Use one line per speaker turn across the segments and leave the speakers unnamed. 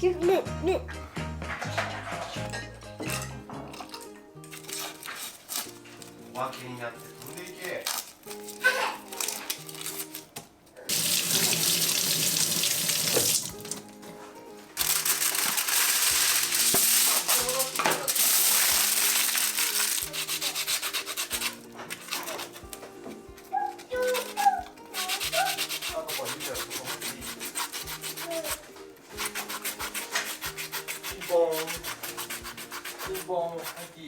キュッねね。
お化けになって飛んでいけ。ピンポン、入っていい？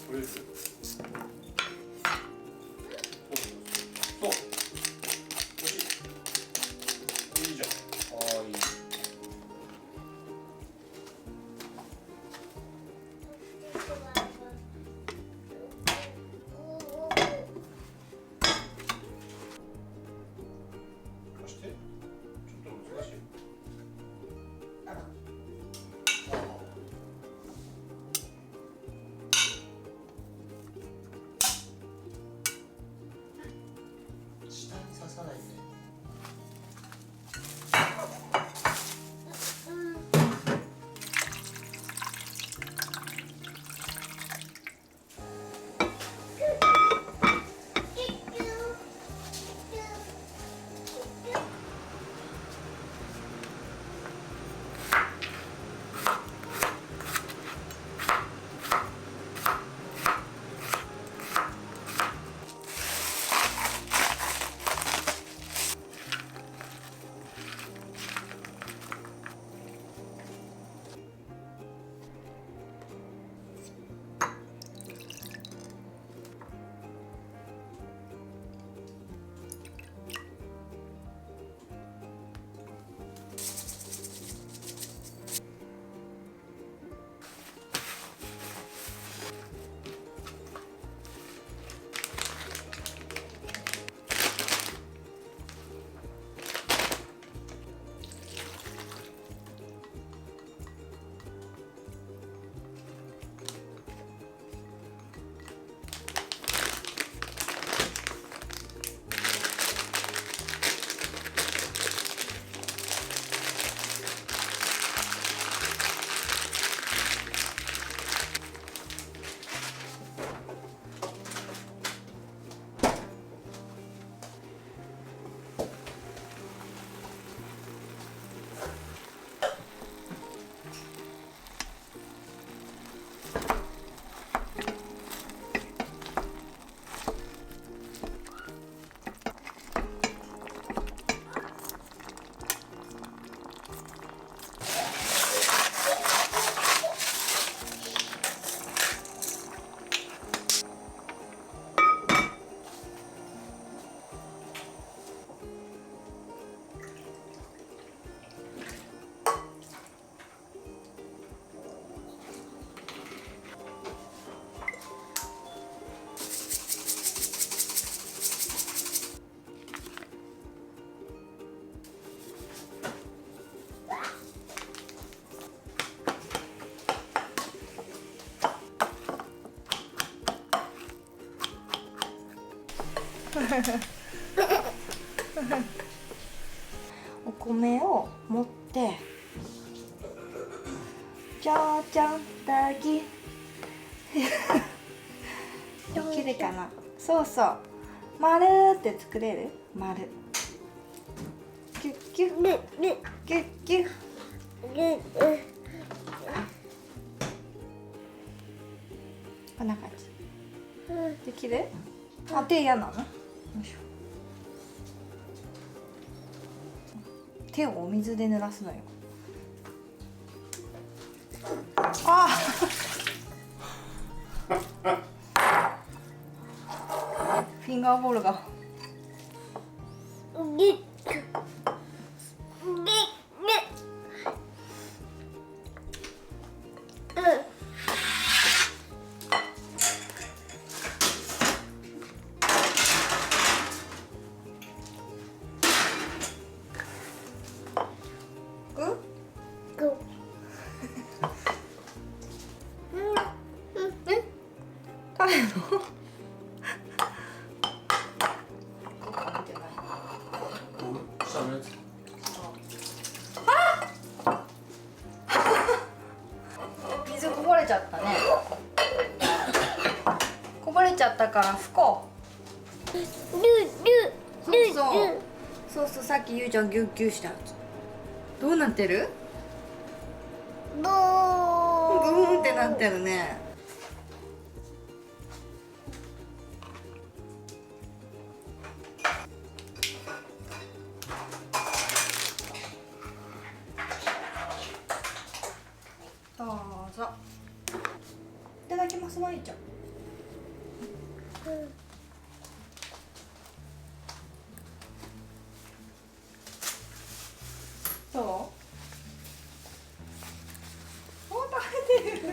取れる？そう。おいしい。いいじゃん。ああ、いい。貸して。ちょっと難しい。下に刺さないで。
お米を持ってじゃじゃん炊きできるかな。そうそう、丸って作れる？丸キュッキュッキュッキュッキュッこんな感じできる？あ、手嫌なの？よいしょ。手をお水で濡らすのよ。あフィンガーボールがだから拭こう。そうそう、さっきゆうちゃんギュッギュしたやつどうなってる？ブーンってなってるね。どうぞ。いただきますまいちゃん。そう？もう食べてる。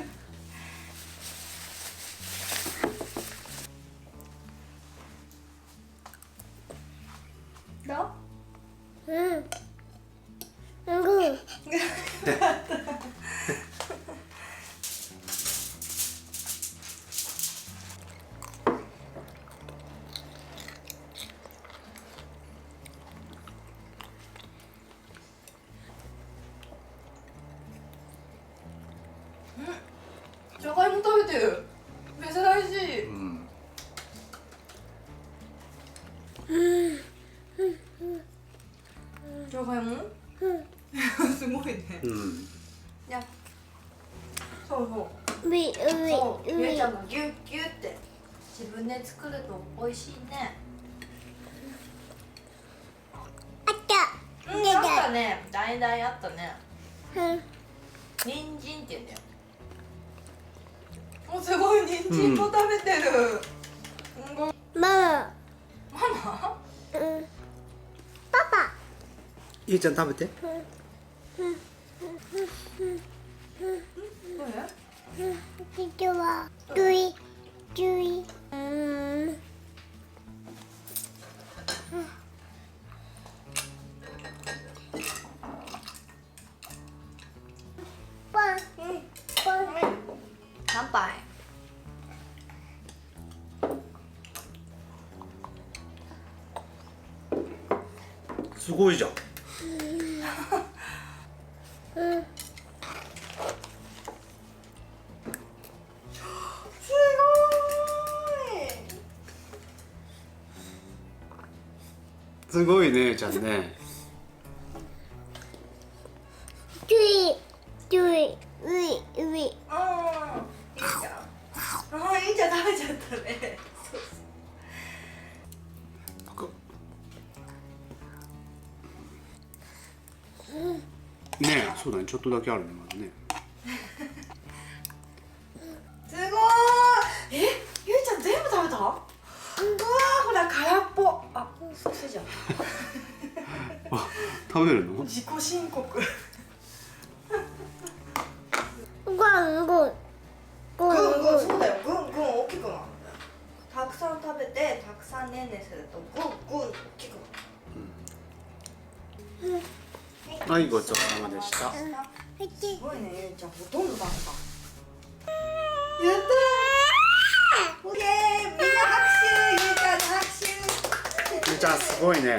どう？じゃがいも食べてる。珍しい。じゃがいも？すごいね。いや、そうそう。そう、ゆうちゃんがギュッギュッって自分で作ると美味しいね。うん、あったね。だいだいあったね。人参って言うんだよ。もうすごい人参も食べてる。ママ？
ゆうちゃん食べて。
どれ？乾杯。
すごいじゃん。すごいね、ゆうちゃんね。
いいじゃん食べちゃったね。
ねえ、そうだね、ちょっとだけあるね、まだね。
すごーい。ゆうちゃん全部食べた？うわー、ほら空っぽ。あ、ソーセージ。
あ、食べるの？
自己申告。そうだよ。ぐんぐん大きくなる。たくさん食べてたくさんねんねするとぐんぐん大きくなる。
はい、ごちそうさまでした。
すごいね、ゆうちゃんほとんど食べた。やったー。イエーイ、みんな拍手。ゆうちゃんに拍手。
ゆうちゃんすごいね。